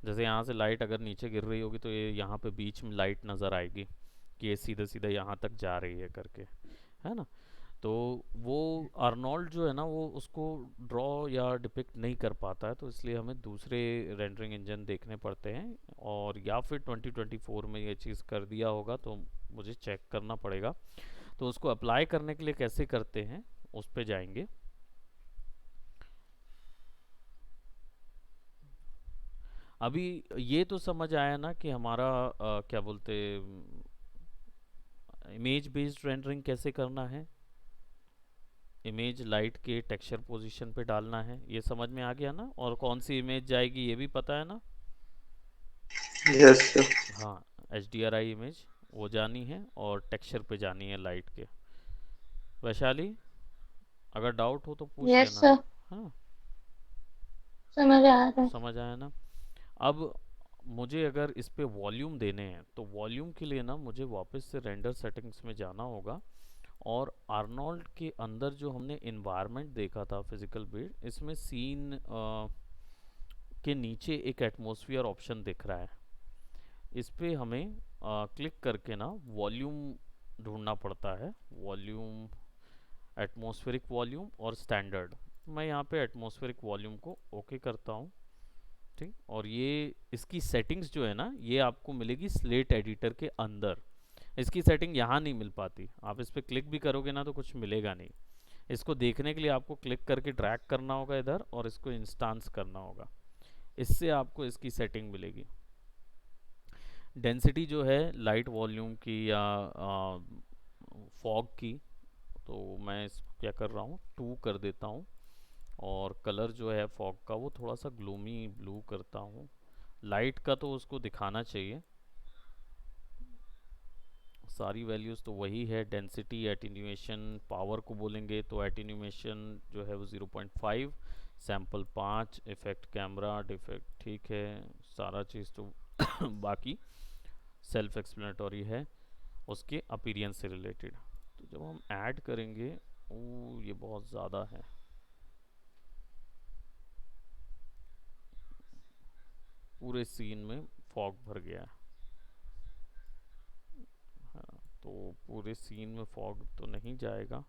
जैसे यहाँ से लाइट अगर नीचे गिर रही होगी तो ये यहाँ पे बीच में लाइट नज़र आएगी कि ये सीधे सीधे यहाँ तक जा रही है करके, है ना। तो वो आर्नोल्ड जो है ना वो उसको ड्रॉ या डिपिक्ट नहीं कर पाता है, तो इसलिए हमें दूसरे रेंडरिंग इंजन देखने पड़ते हैं। और या फिर 2024 में ये चीज़ कर दिया होगा तो मुझे चेक करना पड़ेगा। तो उसको अप्लाई करने के लिए कैसे करते हैं उस पे जाएंगे। अभी ये तो समझ आया ना कि हमारा क्या बोलते, इमेज बेस्ड रेंडरिंग कैसे करना है, इमेज लाइट के टेक्सचर पोजीशन पे डालना है, ये समझ में आ गया ना। और कौन सी इमेज जाएगी ये भी पता है ना। Yes sir. हाँ, H D R I image वो जानी है और टेक्सचर पे जानी है लाइट के। वैशाली, अगर डाउट हो तो पूछ यस लेना। सर, हाँ, समझ आ रहा है। समझ आया ना। अब मुझे अगर इस पे वॉल्यूम देने हैं तो वॉल्यूम के लिए ना मुझे वापस से रेंडर सेटिंग्स में जाना होगा। और आर्नोल्ड के अंदर जो हमने इन्वायरमेंट देखा था फिजिकल बिल्ड, इसमें सीन के नीचे एक एटमॉस्फेयर ऑप्शन दिख रहा है। इस पे हमें क्लिक करके ना वॉल्यूम ढूंढना पड़ता है, वॉल्यूम, एटमॉस्फेरिक वॉल्यूम और स्टैंडर्ड। मैं यहाँ पे एटमॉस्फेरिक वॉल्यूम को ओके करता हूँ। ठीक, और ये इसकी सेटिंग्स जो है ना ये आपको मिलेगी स्लेट एडिटर के अंदर। इसकी सेटिंग यहाँ नहीं मिल पाती, आप इस पर क्लिक भी करोगे ना तो कुछ मिलेगा नहीं। इसको देखने के लिए आपको क्लिक करके ड्रैग करना होगा इधर और इसको इंस्टांस करना होगा, इससे आपको इसकी सेटिंग मिलेगी। डेंसिटी जो है लाइट वॉल्यूम की या फॉग की, तो मैं इसको क्या कर रहा हूँ 2 कर देता हूँ। और कलर जो है फॉग का वो थोड़ा सा ग्लूमी ब्लू करता हूँ। लाइट का तो उसको दिखाना चाहिए, सारी वैल्यूज़ तो वही है। डेंसिटी, एटीन्यूएशन, पावर को बोलेंगे तो एटीन्यूएशन जो है वो 0.5, सैम्पल 5, इफेक्ट कैमरा डिफेक्ट, ठीक है सारा चीज़ तो बाकी सेल्फ एक्सप्लेनेटरी है उसके अपीरियंस से रिलेटेड। तो जब हम ऐड करेंगे, ओ ये बहुत ज़्यादा है, पूरे सीन में फॉग भर गया है। हाँ, तो पूरे सीन में फॉग तो नहीं जाएगा।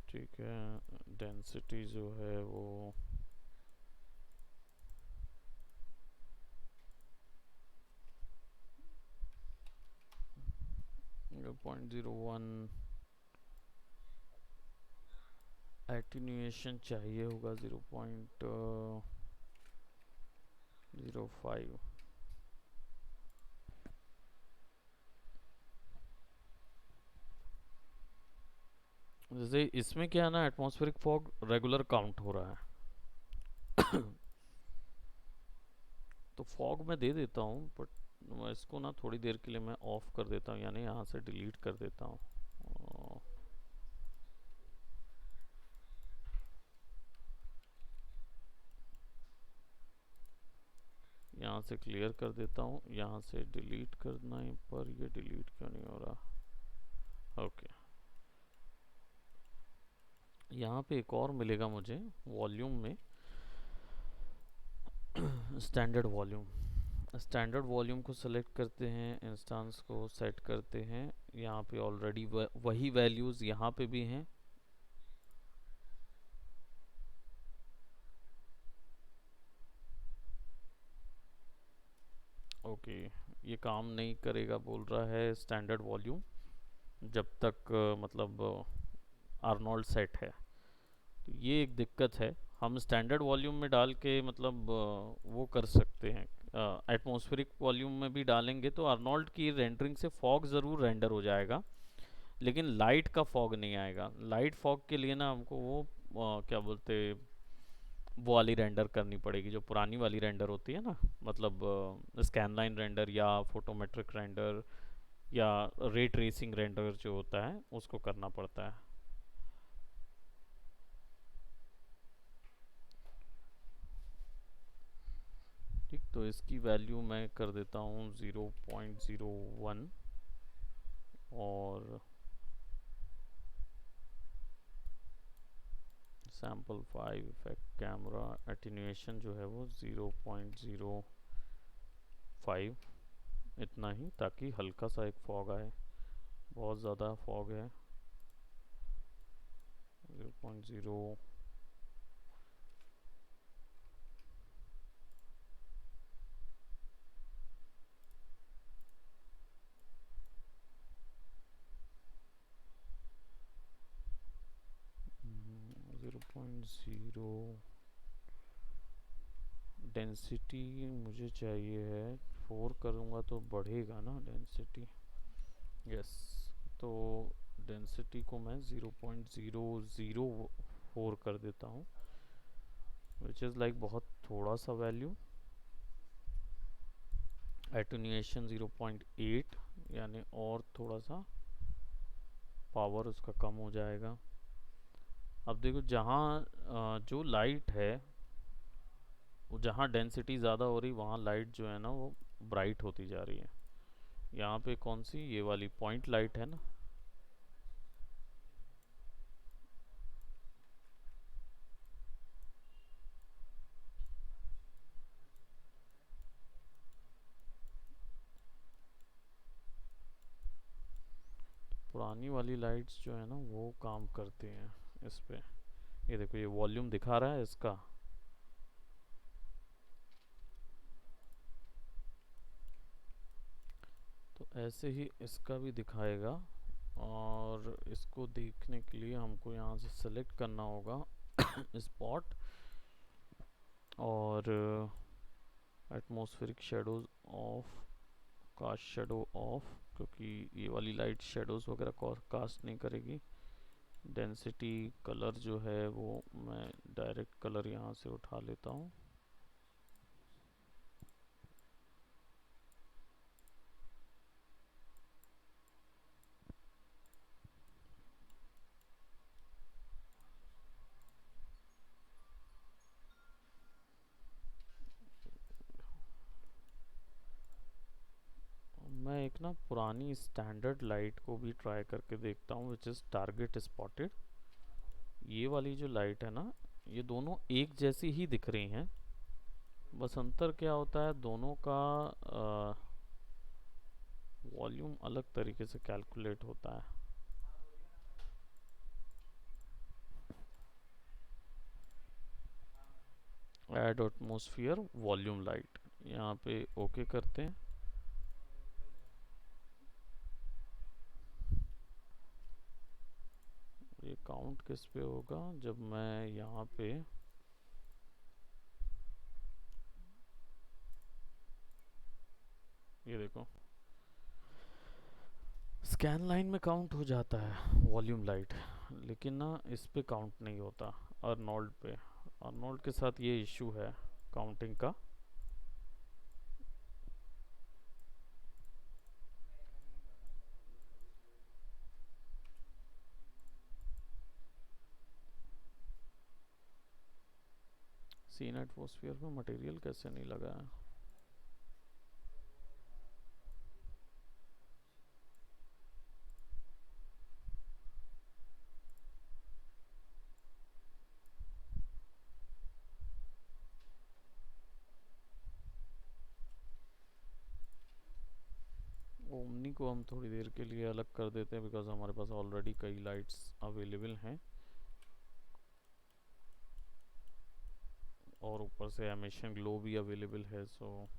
ठीक है, डेंसिटी जो है वो 0.01, एटीन्यूएशन चाहिए होगा 0.05। जैसे इसमें क्या है ना, एटमॉस्फेरिक फॉग रेगुलर काउंट हो रहा है तो फॉग मैं दे देता हूँ, बट मैं इसको ना थोड़ी देर के लिए मैं ऑफ कर देता हूँ, यानी यहाँ से डिलीट कर देता हूँ। यहाँ से क्लियर कर देता हूँ, यहाँ से डिलीट करना है, पर ये डिलीट क्यों नहीं हो रहा। ओके, यहाँ पे एक और मिलेगा मुझे वॉल्यूम में, स्टैंडर्ड वॉल्यूम। स्टैंडर्ड वॉल्यूम को सेलेक्ट करते हैं, इंस्टेंस को सेट करते हैं। यहाँ पे ऑलरेडी वही वैल्यूज़ यहाँ पे भी हैं। ओके, ये काम नहीं करेगा बोल रहा है स्टैंडर्ड वॉल्यूम, जब तक मतलब आर्नोल्ड सेट है। तो ये एक दिक्कत है। हम स्टैंडर्ड वॉल्यूम में डाल के मतलब वो कर सकते हैं, एटमॉस्फेरिक वॉल्यूम में भी डालेंगे तो आर्नोल्ड की रेंडरिंग से फॉग ज़रूर रेंडर हो जाएगा, लेकिन लाइट का फॉग नहीं आएगा। लाइट फॉग के लिए ना हमको वो क्या बोलते, वो वाली रेंडर करनी पड़ेगी जो पुरानी वाली रेंडर होती है ना, मतलब स्कैन लाइन रेंडर या फोटोमेट्रिक रेंडर या रे ट्रेसिंग रेंडर जो होता है उसको करना पड़ता है। ठीक, तो इसकी वैल्यू मैं कर देता हूँ 0.01, और सैम्पल 5 इफेक्ट कैमरा एटीन्यूएशन जो है वो 0.05, इतना ही, ताकि हल्का सा एक फॉग आए। बहुत ज़्यादा फॉग है, 0.0। ज़ीरो पॉइंट ज़ीरो डेंसिटी मुझे चाहिए है, 4 करूँगा तो बढ़ेगा ना डेंसिटी। यस, तो डेंसिटी को मैं 0.004 कर देता हूँ, विच इज़ लाइक बहुत थोड़ा सा वैल्यू। एटून्यूएशन 0.8, यानी और थोड़ा सा पावर उसका कम हो जाएगा। अब देखो जहाँ जो लाइट है, जहाँ डेंसिटी ज़्यादा हो रही वहाँ लाइट जो है ना वो ब्राइट होती जा रही है। यहाँ पे कौन सी, ये वाली पॉइंट लाइट है ना, पुरानी वाली लाइट्स जो है ना वो काम करती हैं इस पे। ये देखो ये वॉल्यूम दिखा रहा है इसका, तो ऐसे ही इसका भी दिखाएगा। और इसको देखने के लिए हमको यहाँ से सेलेक्ट करना होगा स्पॉट, और atmospheric shadows off, cast shadow off, क्योंकि ये वाली लाइट शेडोज वगैरह कास्ट नहीं करेगी। डेंसिटी कलर जो है वो मैं डायरेक्ट कलर यहाँ से उठा लेता हूँ। मैं एक ना पुरानी स्टैंडर्ड लाइट को भी ट्राई करके देखता हूँ, विच इज़ टारगेट स्पॉटेड। ये वाली जो लाइट है ना, ये दोनों एक जैसी ही दिख रही हैं, बस अंतर क्या होता है, दोनों का वॉल्यूम अलग तरीके से कैलकुलेट होता है। ऐड एटमॉस्फेयर वॉल्यूम लाइट, यहाँ पे ओके करते हैं। ये काउंट किस पे होगा, जब मैं यहाँ पे ये देखो स्कैन लाइन में काउंट हो जाता है वॉल्यूम लाइट, लेकिन ना इस पे काउंट नहीं होता, अर्नोल्ड पे। अर्नोल्ड के साथ ये इशू है काउंटिंग का। सीन एटमॉस्फेयर में मटेरियल कैसे नहीं लगा है, ओमनी को हम थोड़ी देर के लिए अलग कर देते हैं, बिकॉज हमारे पास ऑलरेडी कई लाइट्स अवेलेबल हैं, और ऊपर से एमिशन ग्लो भी अवेलेबल है, सो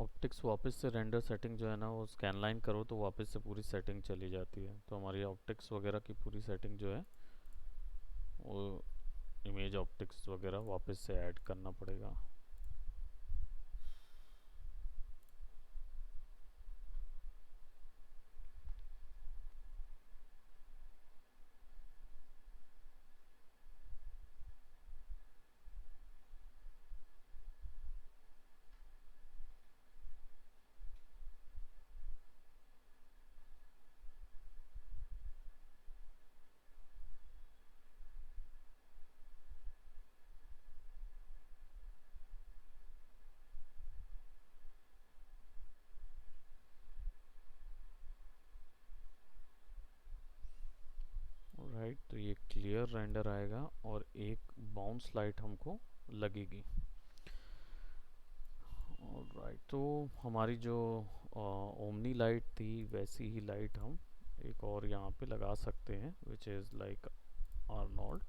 ऑप्टिक्स वापस से रेंडर सेटिंग जो है ना वो स्कैन लाइन करो तो वापस से पूरी सेटिंग चली जाती है, तो हमारी ऑप्टिक्स वगैरह की पूरी सेटिंग जो है वो इमेज ऑप्टिक्स वगैरह वापस से ऐड करना पड़ेगा। राइट, तो ये क्लियर रेंडर आएगा और एक बाउंस लाइट हमको लगेगी। राइट, तो हमारी जो ओमनी लाइट थी वैसी ही लाइट हम एक और यहाँ पे लगा सकते हैं, विच इज़ लाइक आर्नोल्ड।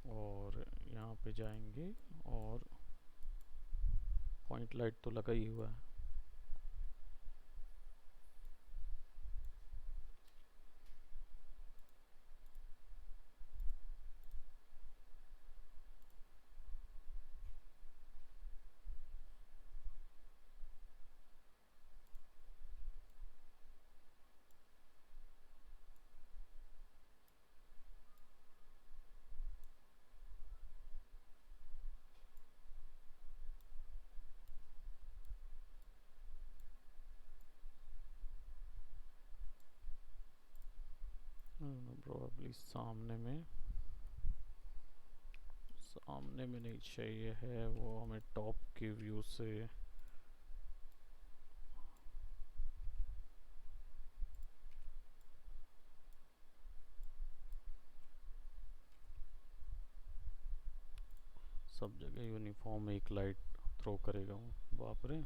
और यहाँ पे जाएंगे और पॉइंट लाइट तो लगा ही हुआ है। प्रोबेबली सामने में नहीं चाहिए है, वो हमें टॉप के व्यू से सब जगह यूनिफॉर्म एक लाइट थ्रो करेगा वो। बाप रे,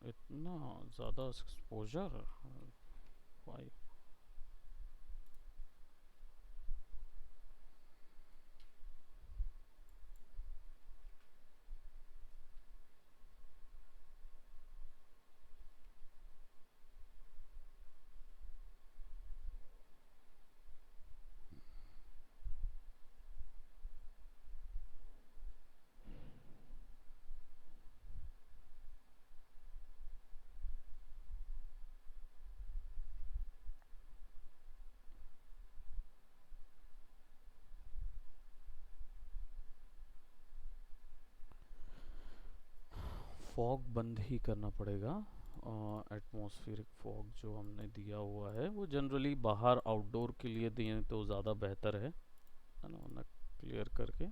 इतना ज़्यादा एक्सपोजर। वाई, फॉग बंद ही करना पड़ेगा। एटमॉस्फेरिक फॉग जो हमने दिया हुआ है वो जनरली बाहर आउटडोर के लिए दिए तो ज़्यादा बेहतर है ना, क्लियर करके।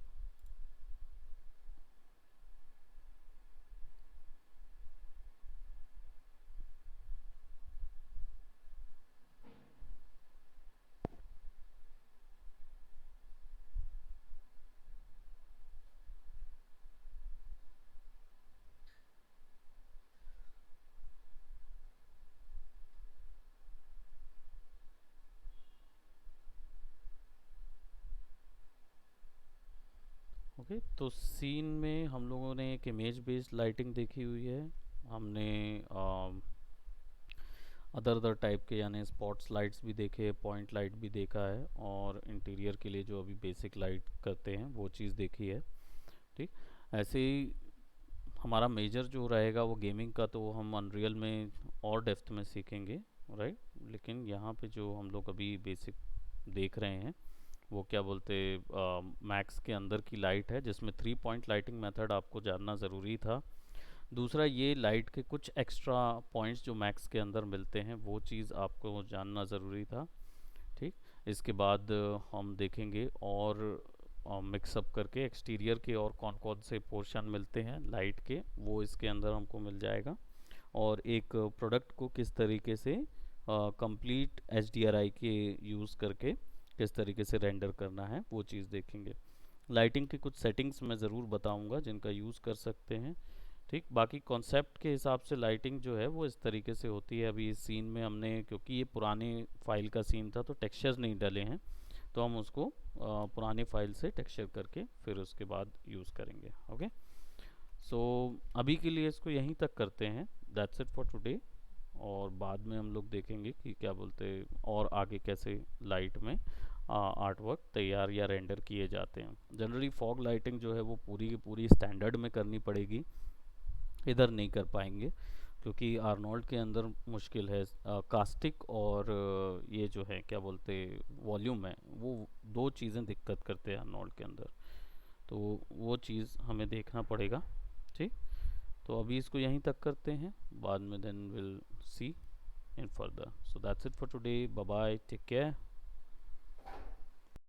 ओके, तो सीन में हम लोगों ने एक इमेज बेस्ड लाइटिंग देखी हुई है। हमने अदर अदर टाइप के यानी स्पॉट्स लाइट्स भी देखे, पॉइंट लाइट भी देखा है, और इंटीरियर के लिए जो अभी बेसिक लाइट करते हैं वो चीज़ देखी है। ठीक, ऐसे ही हमारा मेजर जो रहेगा वो गेमिंग का, तो हम अनरियल में और डेप्थ में सीखेंगे। राइट, लेकिन यहाँ पे जो हम लोग अभी बेसिक देख रहे हैं वो क्या बोलते, मैक्स के अंदर की लाइट है, जिसमें 3 पॉइंट लाइटिंग मेथड आपको जानना ज़रूरी था। दूसरा, ये लाइट के कुछ एक्स्ट्रा पॉइंट्स जो मैक्स के अंदर मिलते हैं वो चीज़ आपको जानना ज़रूरी था। ठीक, इसके बाद हम देखेंगे और मिक्सअप करके एक्सटीरियर के और कौन कौन से पोर्शन मिलते हैं लाइट के, वो इसके अंदर हमको मिल जाएगा। और एक प्रोडक्ट को किस तरीके से कंप्लीट HDRI के यूज़ करके किस तरीके से रेंडर करना है वो चीज़ देखेंगे। लाइटिंग की कुछ सेटिंग्स मैं ज़रूर बताऊंगा जिनका यूज़ कर सकते हैं। ठीक, बाकी कॉन्सेप्ट के हिसाब से लाइटिंग जो है वो इस तरीके से होती है। अभी इस सीन में हमने, क्योंकि ये पुराने फाइल का सीन था तो टेक्सचर्स नहीं डले हैं, तो हम उसको पुराने फाइल से टेक्सचर करके फिर उसके बाद यूज़ करेंगे। ओके, सो अभी के लिए इसको यहीं तक करते हैं। That's it for today. और बाद में हम लोग देखेंगे कि क्या बोलते और आगे कैसे लाइट में आर्ट वर्क तैयार या रेंडर किए जाते हैं। जनरली फॉग लाइटिंग जो है वो पूरी की पूरी स्टैंडर्ड में करनी पड़ेगी, इधर नहीं कर पाएंगे क्योंकि आर्नोल्ड के अंदर मुश्किल है। कास्टिक और ये जो है क्या बोलते वॉल्यूम है, वो दो चीज़ें दिक्कत करते हैं आर्नोल्ड के अंदर, तो वो चीज़ हमें देखना पड़ेगा। ठीक, तो अभी इसको यहीं तक करते हैं, बाद में then we'll see in further. So that's it for today, bye bye, take care.